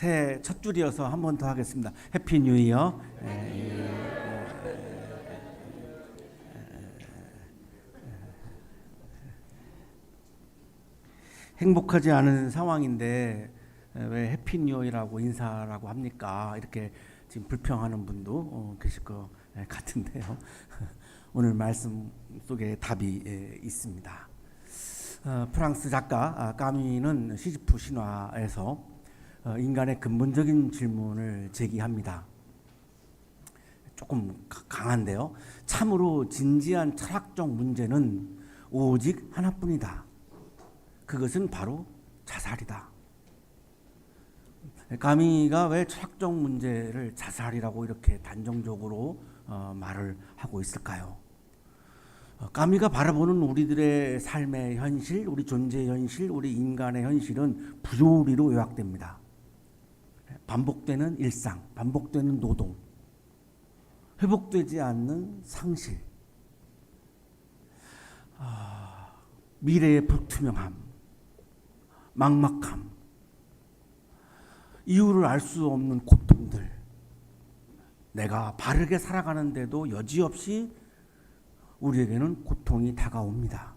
새해 첫 줄이어서 한 번 더 하겠습니다. 해피 뉴 이어. 행복하지 않은 상황인데 왜 해피 뉴 이어라고 인사라고 합니까? 이렇게 지금 불평하는 분도 계실 것 같은데요. 오늘 말씀 속에 답이 있습니다. 프랑스 작가 까뮈는 시지프 신화에서 인간의 근본적인 질문을 제기합니다. 조금 강한데요. 참으로 진지한 철학적 문제는 오직 하나뿐이다. 그것은 바로 자살이다. 까뮈가 왜 철학적 문제를 자살이라고 이렇게 단정적으로 말을 하고 있을까요? 까뮈가 바라보는 우리들의 삶의 현실, 우리 존재의 현실, 우리 인간의 현실은 부조리로 요약됩니다. 반복되는 일상, 반복되는 노동, 회복되지 않는 상실, 미래의 불투명함, 막막함, 이유를 알 수 없는 고통들, 내가 바르게 살아가는데도 여지없이 우리에게는 고통이 다가옵니다.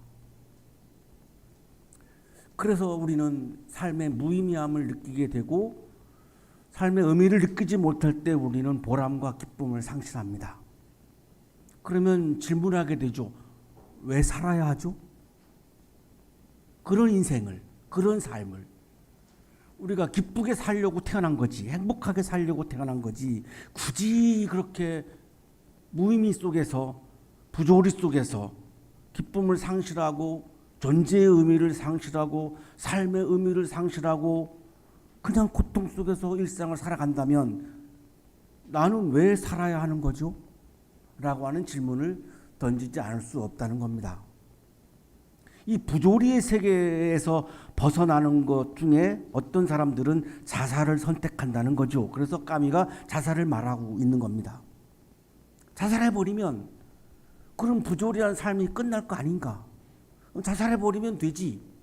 그래서 우리는 삶의 무의미함을 느끼게 되고 삶의 의미를 느끼지 못할 때 우리는 보람과 기쁨을 상실합니다. 그러면 질문하게 되죠. 왜 살아야 하죠? 그런 인생을, 그런 삶을 우리가 기쁘게 살려고 태어난 거지, 행복하게 살려고 태어난 거지, 굳이 그렇게 무의미 속에서, 부조리 속에서 기쁨을 상실하고 존재의 의미를 상실하고 삶의 의미를 상실하고 그냥 고통 속에서 일상을 살아간다면 나는 왜 살아야 하는 거죠? 라고 하는 질문을 던지지 않을 수 없다는 겁니다. 이 부조리의 세계에서 벗어나는 것 중에 어떤 사람들은 자살을 선택한다는 거죠. 그래서 까뮈가 자살을 말하고 있는 겁니다. 자살해버리면 그런 부조리한 삶이 끝날 거 아닌가? 자살해버리면 되지.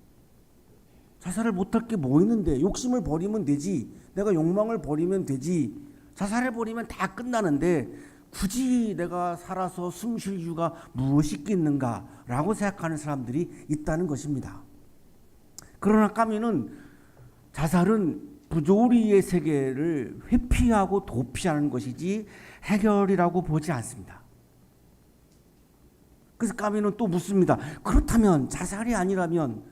자살을 못할 게 뭐 있는데 욕심을 버리면 되지. 내가 욕망을 버리면 되지. 자살해버리면 다 끝나는데 굳이 내가 살아서 숨 쉴 이유가 무엇이 있겠는가라고 생각하는 사람들이 있다는 것입니다. 그러나 까뮈는 자살은 부조리의 세계를 회피하고 도피하는 것이지 해결이라고 보지 않습니다. 그래서 까뮈는 또 묻습니다. 그렇다면 자살이 아니라면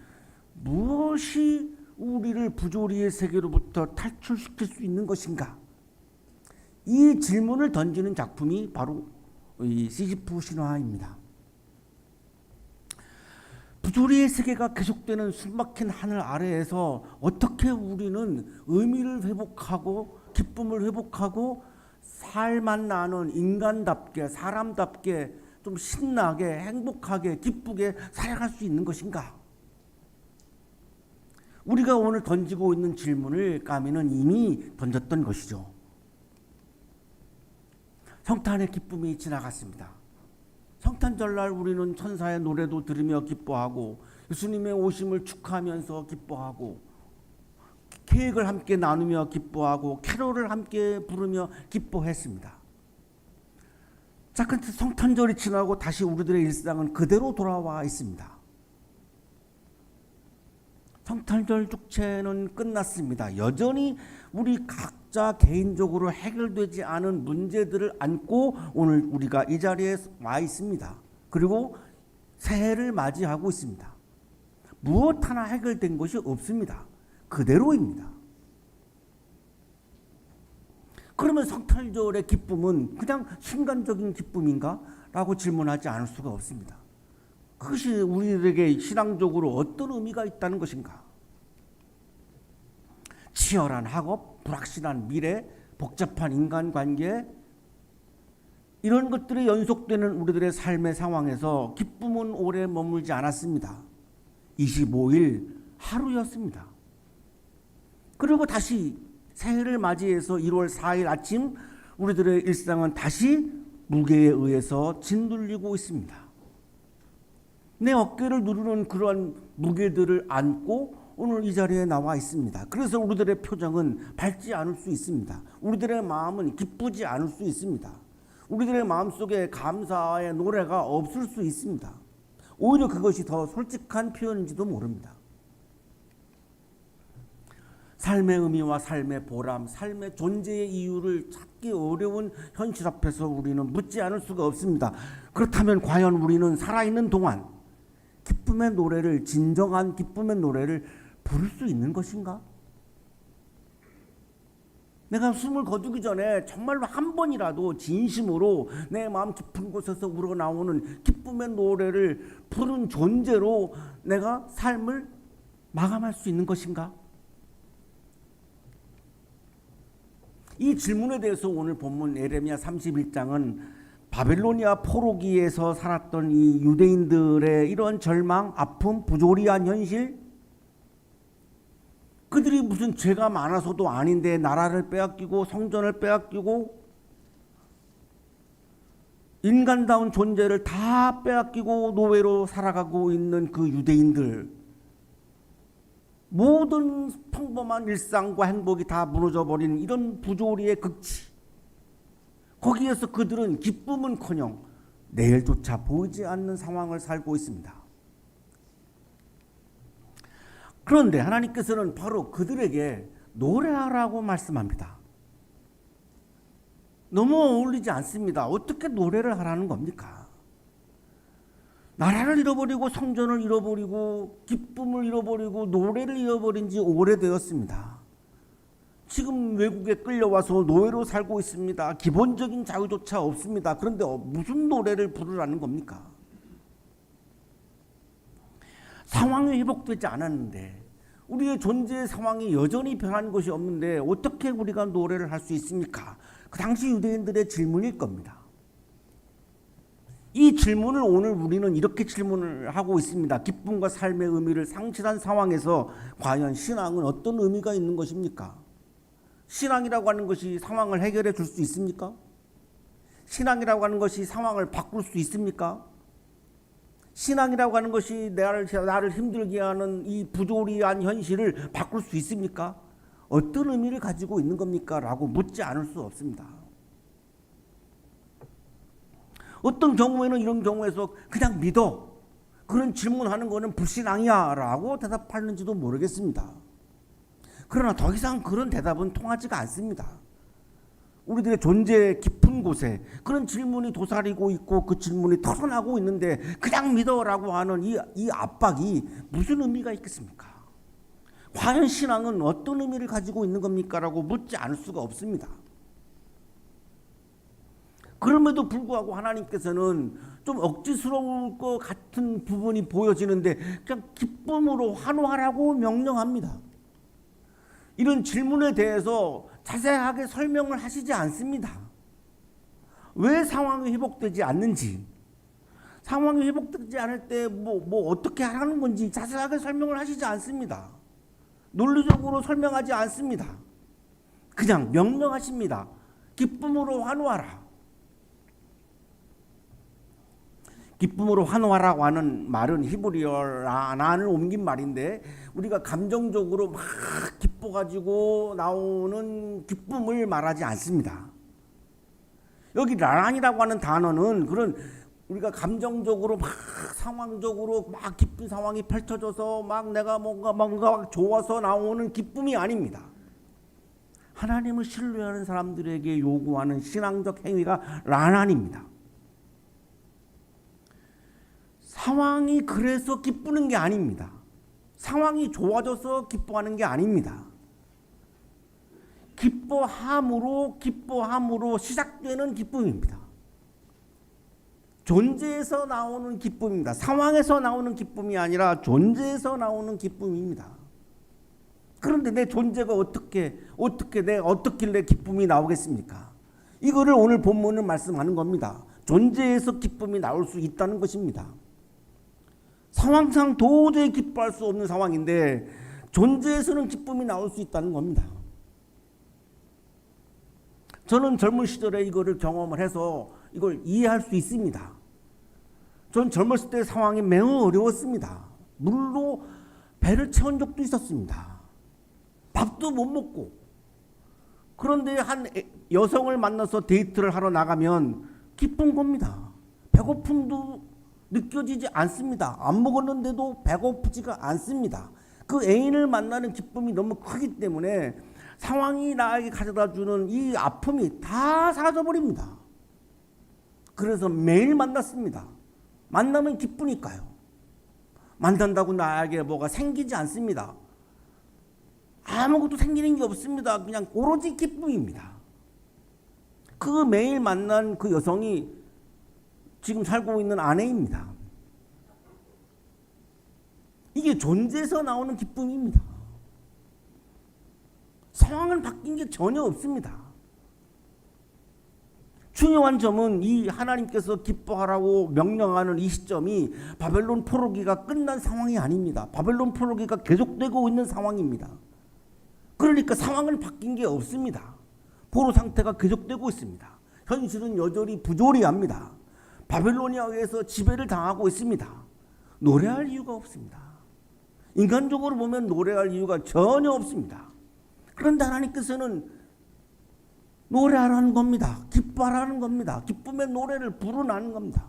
무엇이 우리를 부조리의 세계로부터 탈출시킬 수 있는 것인가? 이 질문을 던지는 작품이 바로 이 시지프 신화입니다. 부조리의 세계가 계속되는 숨막힌 하늘 아래에서 어떻게 우리는 의미를 회복하고 기쁨을 회복하고 살만 나는 인간답게 사람답게 좀 신나게 행복하게 기쁘게 살아갈 수 있는 것인가? 우리가 오늘 던지고 있는 질문을 까뮈는 이미 던졌던 것이죠. 성탄의 기쁨이 지나갔습니다. 성탄절날 우리는 천사의 노래도 들으며 기뻐하고 예수님의 오심을 축하하면서 기뻐하고 케이크를 함께 나누며 기뻐하고 캐롤을 함께 부르며 기뻐했습니다. 자, 그런데 성탄절이 지나고 다시 우리들의 일상은 그대로 돌아와 있습니다. 성탄절 축제는 끝났습니다. 여전히 우리 각자 개인적으로 해결되지 않은 문제들을 안고 오늘 우리가 이 자리에 와 있습니다. 그리고 새해를 맞이하고 있습니다. 무엇 하나 해결된 것이 없습니다. 그대로입니다. 그러면 성탄절의 기쁨은 그냥 순간적인 기쁨인가? 라고 질문하지 않을 수가 없습니다. 그것이 우리에게 신앙적으로 어떤 의미가 있다는 것인가? 치열한 학업, 불확실한 미래, 복잡한 인간관계 이런 것들이 연속되는 우리들의 삶의 상황에서 기쁨은 오래 머물지 않았습니다. 25일 하루였습니다. 그리고 다시 새해를 맞이해서 1월 4일 아침 우리들의 일상은 다시 무게에 의해서 짓눌리고 있습니다. 내 어깨를 누르는 그러한 무게들을 안고 오늘 이 자리에 나와 있습니다. 그래서 우리들의 표정은 밝지 않을 수 있습니다. 우리들의 마음은 기쁘지 않을 수 있습니다. 우리들의 마음속에 감사의 노래가 없을 수 있습니다. 오히려 그것이 더 솔직한 표현인지도 모릅니다. 삶의 의미와 삶의 보람, 삶의 존재의 이유를 찾기 어려운 현실 앞에서 우리는 묻지 않을 수가 없습니다. 그렇다면 과연 우리는 살아있는 동안 기쁨의 노래를, 진정한 기쁨의 노래를 부를 수 있는 것인가? 내가 숨을 거두기 전에 정말로 한 번이라도 진심으로 내 마음 깊은 곳에서 우러나오는 기쁨의 노래를 부른 존재로 내가 삶을 마감할 수 있는 것인가? 이 질문에 대해서 오늘 본문 예레미야 31장은 바벨로니아 포로기에서 살았던 이 유대인들의 이런 절망, 아픔, 부조리한 현실, 그들이 무슨 죄가 많아서도 아닌데 나라를 빼앗기고 성전을 빼앗기고 인간다운 존재를 다 빼앗기고 노예로 살아가고 있는 그 유대인들, 모든 평범한 일상과 행복이 다 무너져버린 이런 부조리의 극치, 거기에서 그들은 기쁨은커녕 내일조차 보이지 않는 상황을 살고 있습니다. 그런데 하나님께서는 바로 그들에게 노래하라고 말씀합니다. 너무 어울리지 않습니다. 어떻게 노래를 하라는 겁니까? 나라를 잃어버리고 성전을 잃어버리고 기쁨을 잃어버리고 노래를 잃어버린 지 오래되었습니다. 지금 외국에 끌려와서 노예로 살고 있습니다. 기본적인 자유조차 없습니다. 그런데 무슨 노래를 부르라는 겁니까? 상황이 회복되지 않았는데, 우리의 존재의 상황이 여전히 변한 것이 없는데 어떻게 우리가 노래를 할 수 있습니까? 그 당시 유대인들의 질문일 겁니다. 이 질문을 오늘 우리는 이렇게 질문을 하고 있습니다. 기쁨과 삶의 의미를 상실한 상황에서 과연 신앙은 어떤 의미가 있는 것입니까? 신앙이라고 하는 것이 상황을 해결해 줄 수 있습니까? 신앙이라고 하는 것이 상황을 바꿀 수 있습니까? 신앙이라고 하는 것이 나를 힘들게 하는 이 부조리한 현실을 바꿀 수 있습니까? 어떤 의미를 가지고 있는 겁니까? 라고 묻지 않을 수 없습니다. 어떤 경우에는 이런 경우에서 그냥 믿어, 그런 질문하는 거는 불신앙이야 라고 대답하는지도 모르겠습니다. 그러나 더 이상 그런 대답은 통하지가 않습니다. 우리들의 존재의 깊은 곳에 그런 질문이 도사리고 있고 그 질문이 터져나고 있는데 그냥 믿어라고 하는 이 압박이 무슨 의미가 있겠습니까? 과연 신앙은 어떤 의미를 가지고 있는 겁니까? 라고 묻지 않을 수가 없습니다. 그럼에도 불구하고 하나님께서는 좀 억지스러울 것 같은 부분이 보여지는데 그냥 기쁨으로 환호하라고 명령합니다. 이런 질문에 대해서 자세하게 설명을 하시지 않습니다. 왜 상황이 회복되지 않는지, 상황이 회복되지 않을 때 뭐 어떻게 하라는 건지 자세하게 설명을 하시지 않습니다. 논리적으로 설명하지 않습니다. 그냥 명령하십니다. 기쁨으로 환호하라. 기쁨으로 환호하라고 하는 말은 히브리어 라난을 옮긴 말인데, 우리가 감정적으로 막 기뻐가지고 나오는 기쁨을 말하지 않습니다. 여기 라난이라고 하는 단어는 그런 우리가 감정적으로 막 상황적으로 막 기쁜 상황이 펼쳐져서 막 내가 뭔가 좋아서 나오는 기쁨이 아닙니다. 하나님을 신뢰하는 사람들에게 요구하는 신앙적 행위가 라난입니다. 상황이 그래서 기쁘는 게 아닙니다. 상황이 좋아져서 기뻐하는 게 아닙니다. 기뻐함으로 시작되는 기쁨입니다. 존재에서 나오는 기쁨입니다. 상황에서 나오는 기쁨이 아니라 존재에서 나오는 기쁨입니다. 그런데 내 존재가 어떻길래 기쁨이 나오겠습니까? 이거를 오늘 본문은 말씀하는 겁니다. 존재에서 기쁨이 나올 수 있다는 것입니다. 상황상 도저히 기뻐할 수 없는 상황인데 존재에서는 기쁨이 나올 수 있다는 겁니다. 저는 젊은 시절에 이거를 경험을 해서 이걸 이해할 수 있습니다. 전 젊었을 때 상황이 매우 어려웠습니다. 물로 배를 채운 적도 있었습니다. 밥도 못 먹고. 그런데 한 여성을 만나서 데이트를 하러 나가면 기쁜 겁니다. 배고픔도 느껴지지 않습니다. 안 먹었는데도 배고프지가 않습니다. 그 애인을 만나는 기쁨이 너무 크기 때문에 상황이 나에게 가져다 주는 이 아픔이 다 사라져버립니다. 그래서 매일 만났습니다. 만나면 기쁘니까요. 만난다고 나에게 뭐가 생기지 않습니다. 아무것도 생기는 게 없습니다. 그냥 오로지 기쁨입니다. 그 매일 만난 그 여성이 지금 살고 있는 아내입니다. 이게 존재에서 나오는 기쁨입니다. 상황은 바뀐 게 전혀 없습니다. 중요한 점은 이 하나님께서 기뻐하라고 명령하는 이 시점이 바벨론 포로기가 끝난 상황이 아닙니다. 바벨론 포로기가 계속되고 있는 상황입니다. 그러니까 상황은 바뀐 게 없습니다. 포로 상태가 계속되고 있습니다. 현실은 여전히 부조리합니다. 바벨론에 의해서 지배를 당하고 있습니다. 노래할 이유가 없습니다. 인간적으로 보면 노래할 이유가 전혀 없습니다. 그런데 하나님께서는 노래하라는 겁니다. 기뻐하라는 겁니다. 기쁨의 노래를 부르라는 겁니다.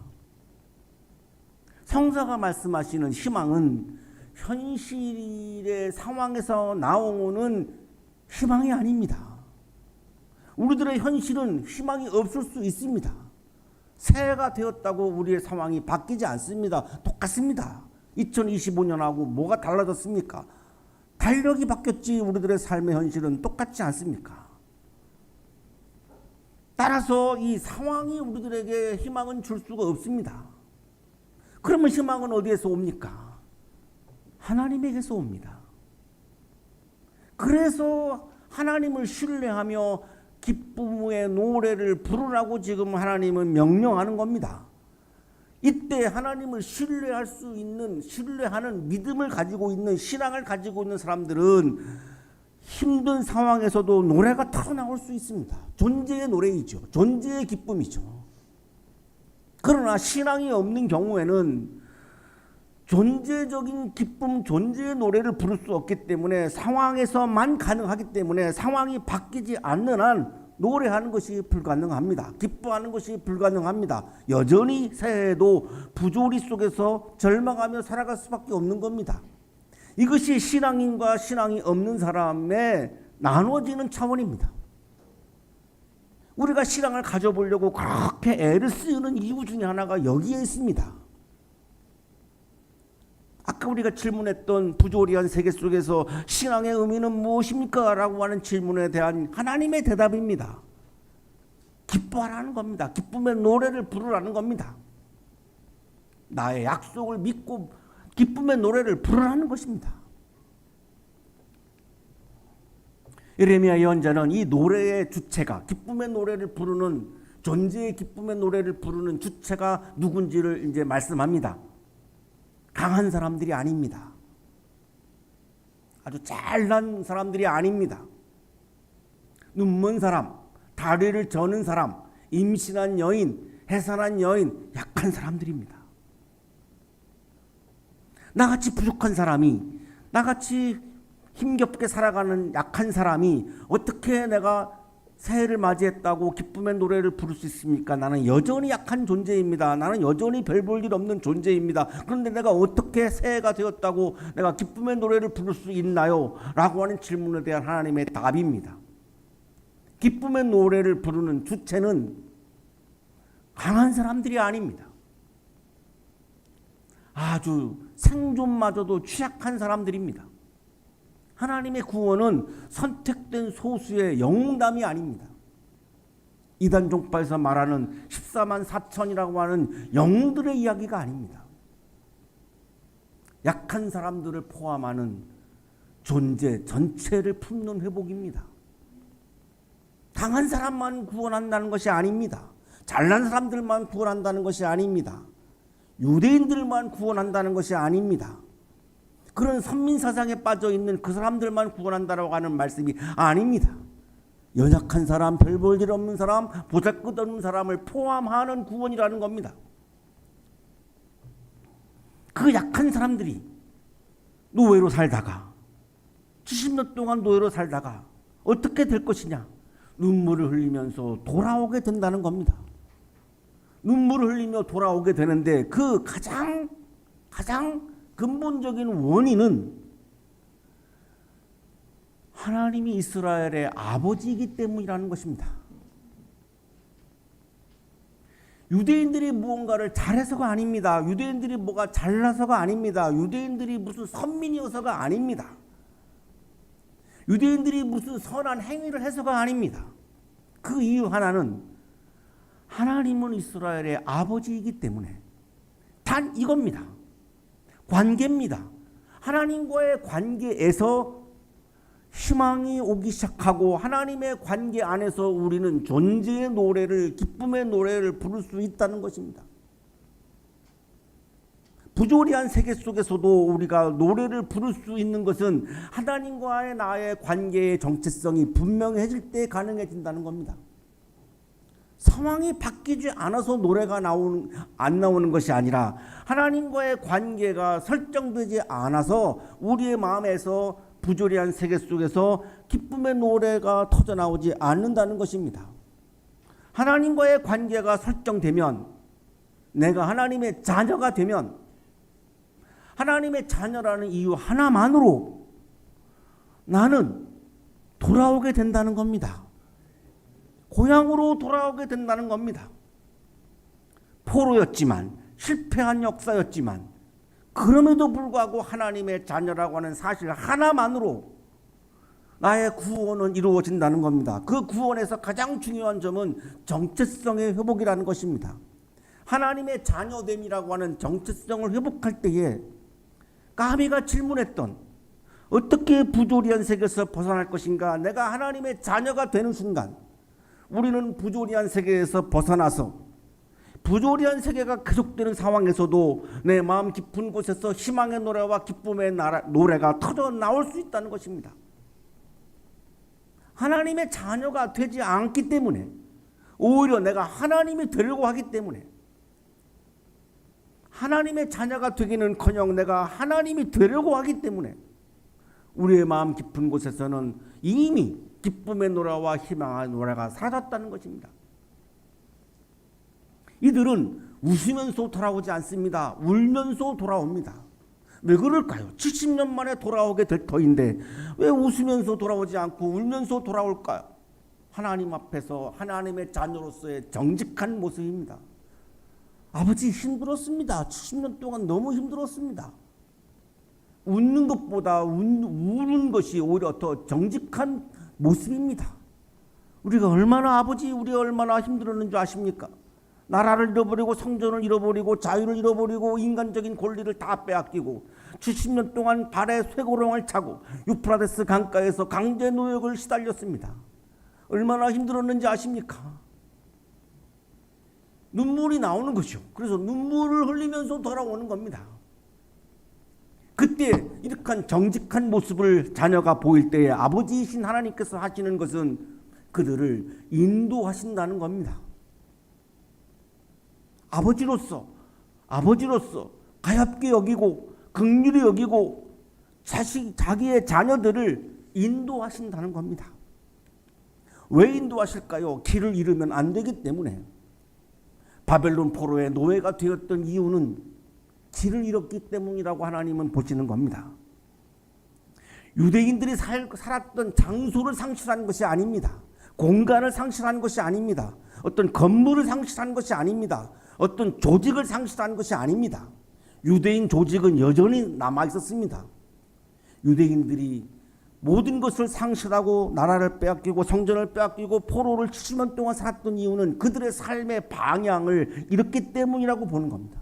성사가 말씀하시는 희망은 현실의 상황에서 나오는 희망이 아닙니다. 우리들의 현실은 희망이 없을 수 있습니다. 새해가 되었다고 우리의 상황이 바뀌지 않습니다. 똑같습니다. 2025년하고 뭐가 달라졌습니까? 달력이 바뀌었지 우리들의 삶의 현실은 똑같지 않습니까? 따라서 이 상황이 우리들에게 희망은 줄 수가 없습니다. 그러면 희망은 어디에서 옵니까? 하나님에게서 옵니다. 그래서 하나님을 신뢰하며 기쁨의 노래를 부르라고 지금 하나님은 명령하는 겁니다. 이때 하나님을 신뢰할 수 있는, 신뢰하는 믿음을 가지고 있는, 신앙을 가지고 있는 사람들은 힘든 상황에서도 노래가 터나올 수 있습니다. 존재의 노래이죠. 존재의 기쁨이죠. 그러나 신앙이 없는 경우에는 존재적인 기쁨, 존재의 노래를 부를 수 없기 때문에 상황에서만 가능하기 때문에 상황이 바뀌지 않는 한 노래하는 것이 불가능합니다. 기뻐하는 것이 불가능합니다. 여전히 새해에도 부조리 속에서 절망하며 살아갈 수밖에 없는 겁니다. 이것이 신앙인과 신앙이 없는 사람의 나눠지는 차원입니다. 우리가 신앙을 가져보려고 그렇게 애를 쓰는 이유 중에 하나가 여기에 있습니다. 아까 우리가 질문했던 부조리한 세계 속에서 신앙의 의미는 무엇입니까? 라고 하는 질문에 대한 하나님의 대답입니다. 기뻐하라는 겁니다. 기쁨의 노래를 부르라는 겁니다. 나의 약속을 믿고 기쁨의 노래를 부르라는 것입니다. 예레미야 예언자는 이 노래의 주체가, 기쁨의 노래를 부르는, 존재의 기쁨의 노래를 부르는 주체가 누군지를 이제 말씀합니다. 강한 사람들이 아닙니다. 아주 잘난 사람들이 아닙니다. 눈먼 사람, 다리를 저는 사람, 임신한 여인, 해산한 여인, 약한 사람들입니다. 나같이 부족한 사람이, 나같이 힘겹게 살아가는 약한 사람이 어떻게 내가 새해를 맞이했다고 기쁨의 노래를 부를 수 있습니까? 나는 여전히 약한 존재입니다. 나는 여전히 별 볼 일 없는 존재입니다. 그런데 내가 어떻게 새해가 되었다고 내가 기쁨의 노래를 부를 수 있나요? 라고 하는 질문에 대한 하나님의 답입니다. 기쁨의 노래를 부르는 주체는 강한 사람들이 아닙니다. 아주 생존마저도 취약한 사람들입니다. 하나님의 구원은 선택된 소수의 영웅담이 아닙니다. 이단 종파에서 말하는 14만 4천이라고 하는 영웅들의 이야기가 아닙니다. 약한 사람들을 포함하는 존재 전체를 품는 회복입니다. 강한 사람만 구원한다는 것이 아닙니다. 잘난 사람들만 구원한다는 것이 아닙니다. 유대인들만 구원한다는 것이 아닙니다. 그런 선민사상에 빠져있는 그 사람들만 구원한다라고 하는 말씀이 아닙니다. 연약한 사람, 별 볼 일 없는 사람, 보잘것없는 사람을 포함하는 구원이라는 겁니다. 그 약한 사람들이 노예로 살다가 70년 동안 노예로 살다가 어떻게 될 것이냐? 눈물을 흘리면서 돌아오게 된다는 겁니다. 눈물을 흘리며 돌아오게 되는데 그 가장 근본적인 원인은 하나님이 이스라엘의 아버지이기 때문이라는 것입니다. 유대인들이 무언가를 잘해서가 아닙니다. 유대인들이 뭐가 잘나서가 아닙니다. 유대인들이 무슨 선민이어서가 아닙니다. 유대인들이 무슨 선한 행위를 해서가 아닙니다. 그 이유 하나는 하나님은 이스라엘의 아버지이기 때문에 단 이겁니다. 관계입니다. 하나님과의 관계에서 희망이 오기 시작하고 하나님의 관계 안에서 우리는 존재의 노래를, 기쁨의 노래를 부를 수 있다는 것입니다. 부조리한 세계 속에서도 우리가 노래를 부를 수 있는 것은 하나님과의 나의 관계의 정체성이 분명해질 때 가능해진다는 겁니다. 상황이 바뀌지 않아서 노래가 안 나오는 것이 아니라 하나님과의 관계가 설정되지 않아서 우리의 마음에서 부조리한 세계 속에서 기쁨의 노래가 터져나오지 않는다는 것입니다. 하나님과의 관계가 설정되면, 내가 하나님의 자녀가 되면, 하나님의 자녀라는 이유 하나만으로 나는 돌아오게 된다는 겁니다. 고향으로 돌아오게 된다는 겁니다. 포로였지만, 실패한 역사였지만, 그럼에도 불구하고 하나님의 자녀라고 하는 사실 하나만으로 나의 구원은 이루어진다는 겁니다. 그 구원에서 가장 중요한 점은 정체성의 회복이라는 것입니다. 하나님의 자녀됨이라고 하는 정체성을 회복할 때에 까미가 질문했던 어떻게 부조리한 세계에서 벗어날 것인가? 내가 하나님의 자녀가 되는 순간 우리는 부조리한 세계에서 벗어나서 부조리한 세계가 계속되는 상황에서도 내 마음 깊은 곳에서 희망의 노래와 기쁨의 노래가 터져 나올 수 있다는 것입니다. 하나님의 자녀가 되지 않기 때문에, 오히려 내가 하나님이 되려고 하기 때문에, 하나님의 자녀가 되기는커녕 내가 하나님이 되려고 하기 때문에 우리의 마음 깊은 곳에서는 이미 기쁨의 노래와 희망의 노래가 사라졌다는 것입니다. 이들은 웃으면서 돌아오지 않습니다. 울면서 돌아옵니다. 왜 그럴까요? 70년 만에 돌아오게 될 터인데 왜 웃으면서 돌아오지 않고 울면서 돌아올까요? 하나님 앞에서 하나님의 자녀로서의 정직한 모습입니다. 아버지 힘들었습니다. 70년 동안 너무 힘들었습니다. 웃는 것보다 우는 것이 오히려 더 정직한 모습입니다. 우리가 얼마나 힘들었는지 아십니까? 나라를 잃어버리고 성전을 잃어버리고 자유를 잃어버리고 인간적인 권리를 다 빼앗기고 70년 동안 발에 쇠고랑을 차고 유프라데스 강가에서 강제 노역을 시달렸습니다. 얼마나 힘들었는지 아십니까? 눈물이 나오는 것이죠. 그래서 눈물을 흘리면서 돌아오는 겁니다. 그때 이렇게 정직한 모습을 자녀가 보일 때에 아버지이신 하나님께서 하시는 것은 그들을 인도하신다는 겁니다. 아버지로서 가엾게 여기고 긍휼히 여기고 자기의 자녀들을 인도하신다는 겁니다. 왜 인도하실까요? 길을 잃으면 안 되기 때문에. 바벨론 포로의 노예가 되었던 이유는 길을 잃었기 때문이라고 하나님은 보시는 겁니다. 유대인들이 살았던 장소를 상실한 것이 아닙니다. 공간을 상실한 것이 아닙니다. 어떤 건물을 상실한 것이 아닙니다. 어떤 조직을 상실한 것이 아닙니다. 유대인 조직은 여전히 남아 있었습니다. 유대인들이 모든 것을 상실하고 나라를 빼앗기고 성전을 빼앗기고 포로를 70년 동안 살았던 이유는 그들의 삶의 방향을 잃었기 때문이라고 보는 겁니다.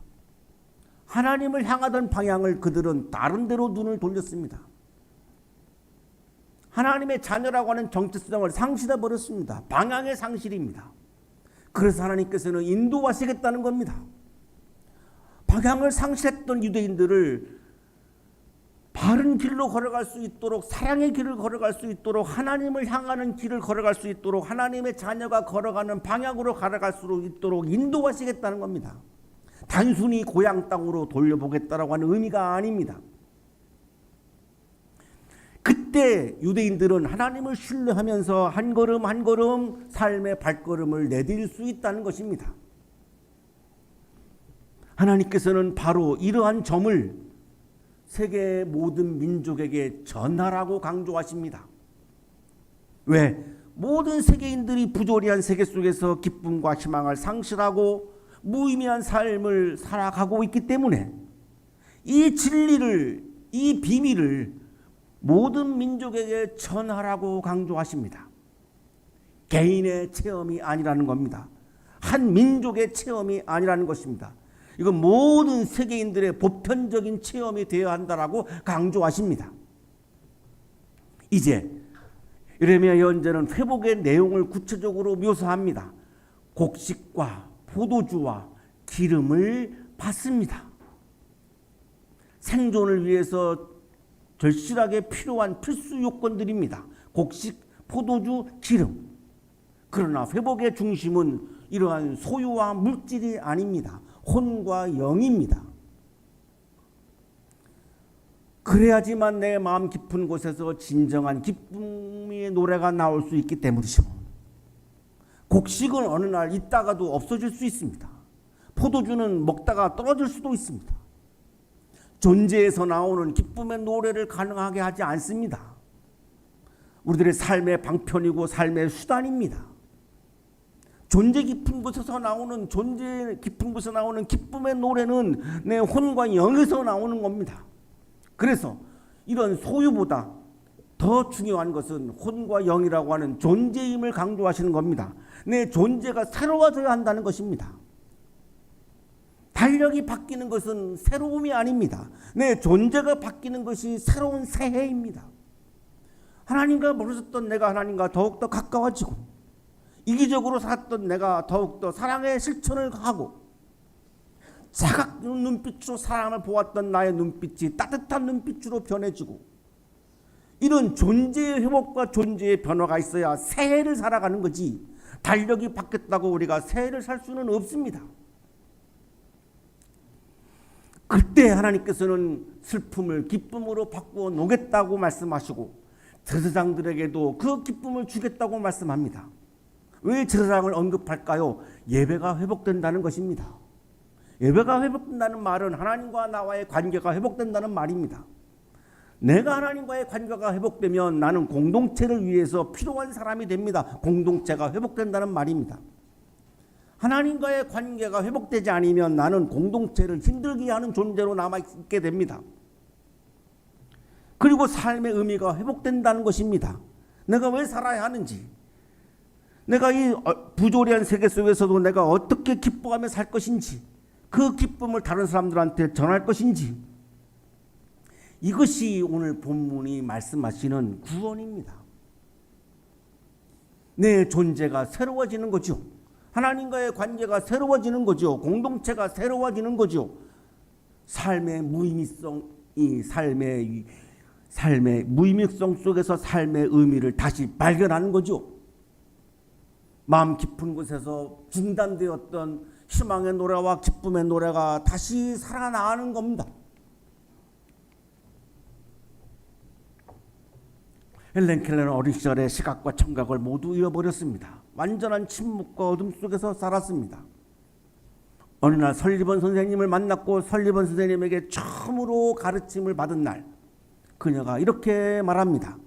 하나님을 향하던 방향을 그들은 다른 데로 눈을 돌렸습니다. 하나님의 자녀라고 하는 정체성을 상실해 버렸습니다. 방향의 상실입니다. 그래서 하나님께서는 인도하시겠다는 겁니다. 방향을 상실했던 유대인들을 바른 길로 걸어갈 수 있도록, 사랑의 길을 걸어갈 수 있도록, 하나님을 향하는 길을 걸어갈 수 있도록, 하나님의 자녀가 걸어가는 방향으로 걸어갈 수 있도록 인도하시겠다는 겁니다. 단순히 고향 땅으로 돌려보겠다라고 하는 의미가 아닙니다. 그때 유대인들은 하나님을 신뢰하면서 한 걸음 한 걸음 삶의 발걸음을 내딜 수 있다는 것입니다. 하나님께서는 바로 이러한 점을 세계 모든 민족에게 전하라고 강조하십니다. 왜? 모든 세계인들이 부조리한 세계 속에서 기쁨과 희망을 상실하고 무의미한 삶을 살아가고 있기 때문에 이 진리를, 이 비밀을 모든 민족에게 전하라고 강조하십니다. 개인의 체험이 아니라는 겁니다. 한 민족의 체험이 아니라는 것입니다. 이건 모든 세계인들의 보편적인 체험이 되어야 한다라고 강조하십니다. 이제 예레미야 예언자는 회복의 내용을 구체적으로 묘사합니다. 곡식과 포도주와 기름을 받습니다. 생존을 위해서 절실하게 필요한 필수 요건들입니다. 곡식, 포도주, 기름. 그러나 회복의 중심은 이러한 소유와 물질이 아닙니다. 혼과 영입니다. 그래야지만 내 마음 깊은 곳에서 진정한 기쁨의 노래가 나올 수 있기 때문이죠. 곡식은 어느 날 있다가도 없어질 수 있습니다. 포도주는 먹다가 떨어질 수도 있습니다. 존재에서 나오는 기쁨의 노래를 가능하게 하지 않습니다. 우리들의 삶의 방편이고 삶의 수단입니다. 존재 깊은 곳에서 나오는 기쁨의 노래는 내 혼과 영에서 나오는 겁니다. 그래서 이런 소유보다 더 중요한 것은 혼과 영이라고 하는 존재임을 강조하시는 겁니다. 내 존재가 새로워져야 한다는 것입니다. 달력이 바뀌는 것은 새로움이 아닙니다. 내 존재가 바뀌는 것이 새로운 새해입니다. 하나님과 멀어졌던 내가 하나님과 더욱더 가까워지고 이기적으로 살았던 내가 더욱더 사랑의 실천을 하고 차가운 눈빛으로 사람을 보았던 나의 눈빛이 따뜻한 눈빛으로 변해지고 이런 존재의 회복과 존재의 변화가 있어야 새해를 살아가는 거지 달력이 바뀌었다고 우리가 새해를 살 수는 없습니다. 그때 하나님께서는 슬픔을 기쁨으로 바꾸어 놓겠다고 말씀하시고 제사장들에게도 그 기쁨을 주겠다고 말씀합니다. 왜 제사장을 언급할까요? 예배가 회복된다는 것입니다. 예배가 회복된다는 말은 하나님과 나와의 관계가 회복된다는 말입니다. 내가 하나님과의 관계가 회복되면 나는 공동체를 위해서 필요한 사람이 됩니다. 공동체가 회복된다는 말입니다. 하나님과의 관계가 회복되지 않으면 나는 공동체를 힘들게 하는 존재로 남아있게 됩니다. 그리고 삶의 의미가 회복된다는 것입니다. 내가 왜 살아야 하는지, 내가 이 부조리한 세계 속에서도 내가 어떻게 기뻐하며 살 것인지, 그 기쁨을 다른 사람들한테 전할 것인지, 이것이 오늘 본문이 말씀하시는 구원입니다. 내 존재가 새로워지는 거죠. 하나님과의 관계가 새로워지는 거죠. 공동체가 새로워지는 거죠. 삶의 무의미성이 삶의 무의미성 속에서 삶의 의미를 다시 발견하는 거죠. 마음 깊은 곳에서 중단되었던 희망의 노래와 기쁨의 노래가 다시 살아나는 겁니다. 헬렌 켈러는 어린 시절에 시각과 청각을 모두 잃어버렸습니다. 완전한 침묵과 어둠 속에서 살았습니다. 어느 날 설리번 선생님을 만났고 설리번 선생님에게 처음으로 가르침을 받은 날, 그녀가 이렇게 말합니다.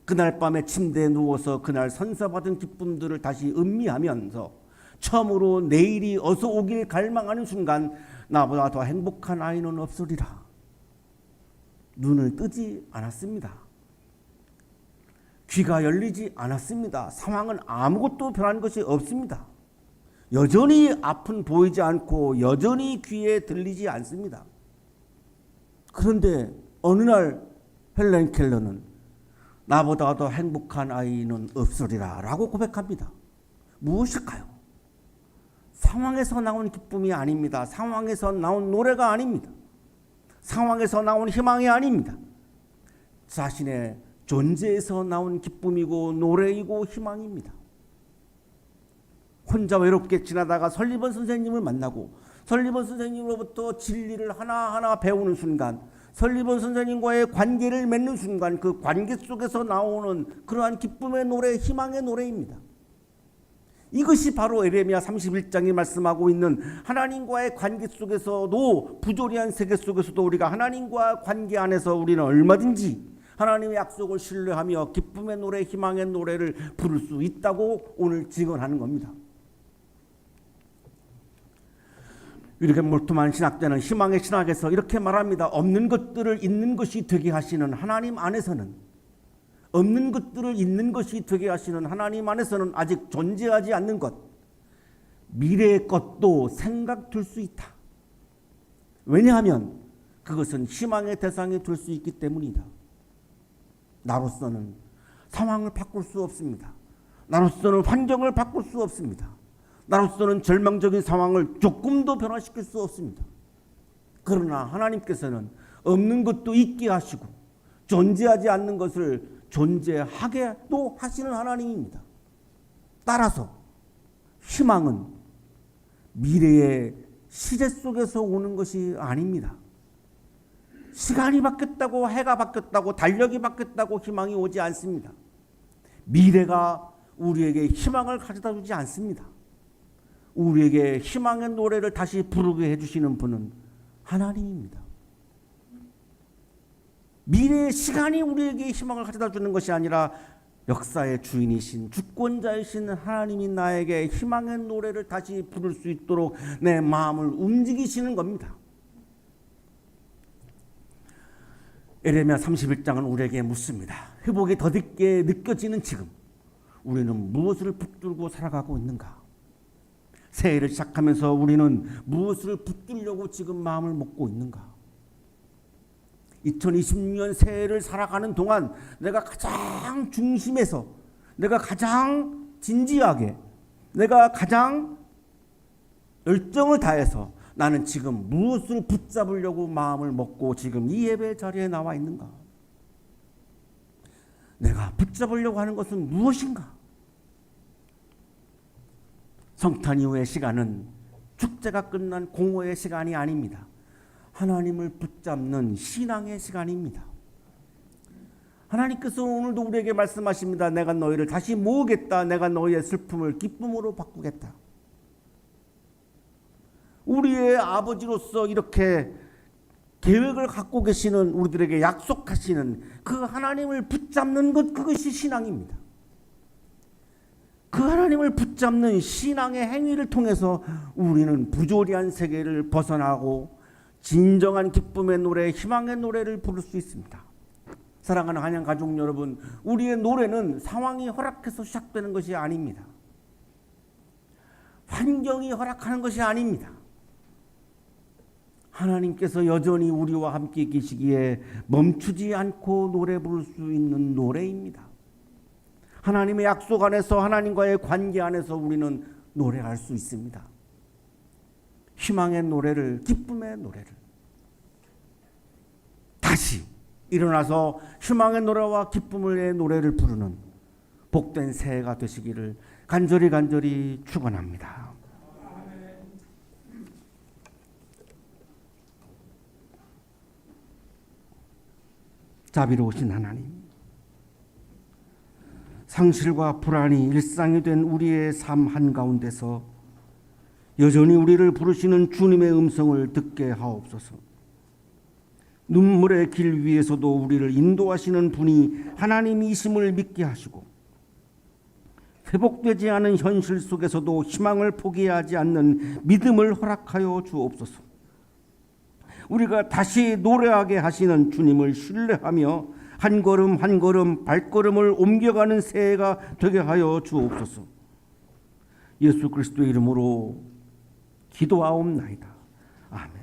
그날 밤에 침대에 누워서 그날 선사받은 기쁨들을 다시 음미하면서 처음으로 내일이 어서 오길 갈망하는 순간 나보다 더 행복한 아이는 없으리라. 눈을 뜨지 않았습니다. 귀가 열리지 않았습니다. 상황은 아무것도 변한 것이 없습니다. 여전히 앞은 보이지 않고 여전히 귀에 들리지 않습니다. 그런데 어느 날 헬렌 켈러는 나보다 더 행복한 아이는 없으리라 라고 고백합니다. 무엇일까요? 상황에서 나온 기쁨이 아닙니다. 상황에서 나온 노래가 아닙니다. 상황에서 나온 희망이 아닙니다. 자신의 존재에서 나온 기쁨이고 노래이고 희망입니다. 혼자 외롭게 지나다가 설리번 선생님을 만나고 설리번 선생님으로부터 진리를 하나하나 배우는 순간 설리번 선생님과의 관계를 맺는 순간 그 관계 속에서 나오는 그러한 기쁨의 노래, 희망의 노래입니다. 이것이 바로 에레미야 31장이 말씀하고 있는 하나님과의 관계 속에서도, 부조리한 세계 속에서도 우리가 하나님과 관계 안에서 우리는 얼마든지 하나님의 약속을 신뢰하며 기쁨의 노래, 희망의 노래를 부를 수 있다고 오늘 증언하는 겁니다. 이렇게 몰두한 신학자는 희망의 신학에서 이렇게 말합니다. 없는 것들을 있는 것이 되게 하시는 하나님 안에서는, 없는 것들을 있는 것이 되게 하시는 하나님 안에서는 아직 존재하지 않는 것, 미래의 것도 생각될 수 있다. 왜냐하면 그것은 희망의 대상이 될 수 있기 때문이다. 나로서는 상황을 바꿀 수 없습니다. 나로서는 환경을 바꿀 수 없습니다. 나로서는 절망적인 상황을 조금도 변화시킬 수 없습니다. 그러나 하나님께서는 없는 것도 있게 하시고 존재하지 않는 것을 존재하게도 하시는 하나님입니다. 따라서 희망은 미래의 시제 속에서 오는 것이 아닙니다. 시간이 바뀌었다고, 해가 바뀌었다고, 달력이 바뀌었다고 희망이 오지 않습니다. 미래가 우리에게 희망을 가져다 주지 않습니다. 우리에게 희망의 노래를 다시 부르게 해주시는 분은 하나님입니다. 미래의 시간이 우리에게 희망을 가져다 주는 것이 아니라 역사의 주인이신, 주권자이신 하나님이 나에게 희망의 노래를 다시 부를 수 있도록 내 마음을 움직이시는 겁니다. 에레미야 31장은 우리에게 묻습니다. 회복이 더딥게 느껴지는 지금 우리는 무엇을 붙들고 살아가고 있는가? 새해를 시작하면서 우리는 무엇을 붙들려고 지금 마음을 먹고 있는가? 2026년 새해를 살아가는 동안 내가 가장 중심에서, 내가 가장 진지하게, 내가 가장 열정을 다해서 나는 지금 무엇을 붙잡으려고 마음을 먹고 지금 이 예배 자리에 나와 있는가? 내가 붙잡으려고 하는 것은 무엇인가? 성탄 이후의 시간은 축제가 끝난 공허의 시간이 아닙니다. 하나님을 붙잡는 신앙의 시간입니다. 하나님께서 오늘도 우리에게 말씀하십니다. 내가 너희를 다시 모으겠다. 내가 너희의 슬픔을 기쁨으로 바꾸겠다. 우리의 아버지로서 이렇게 계획을 갖고 계시는, 우리들에게 약속하시는 그 하나님을 붙잡는 것, 그것이 신앙입니다. 그 하나님을 붙잡는 신앙의 행위를 통해서 우리는 부조리한 세계를 벗어나고 진정한 기쁨의 노래, 희망의 노래를 부를 수 있습니다. 사랑하는 한양 가족 여러분, 우리의 노래는 상황이 허락해서 시작되는 것이 아닙니다. 환경이 허락하는 것이 아닙니다. 하나님께서 여전히 우리와 함께 계시기에 멈추지 않고 노래 부를 수 있는 노래입니다. 하나님의 약속 안에서, 하나님과의 관계 안에서 우리는 노래할 수 있습니다. 희망의 노래를, 기쁨의 노래를 다시 일어나서 희망의 노래와 기쁨의 노래를 부르는 복된 새해가 되시기를 간절히 축원합니다. 자비로우신 하나님, 상실과 불안이 일상이 된 우리의 삶 한가운데서 여전히 우리를 부르시는 주님의 음성을 듣게 하옵소서. 눈물의 길 위에서도 우리를 인도하시는 분이 하나님이심을 믿게 하시고, 회복되지 않은 현실 속에서도 희망을 포기하지 않는 믿음을 허락하여 주옵소서. 우리가 다시 노래하게 하시는 주님을 신뢰하며 한 걸음 한 걸음 발걸음을 옮겨가는 새해가 되게 하여 주옵소서. 예수 그리스도의 이름으로 기도하옵나이다. 아멘.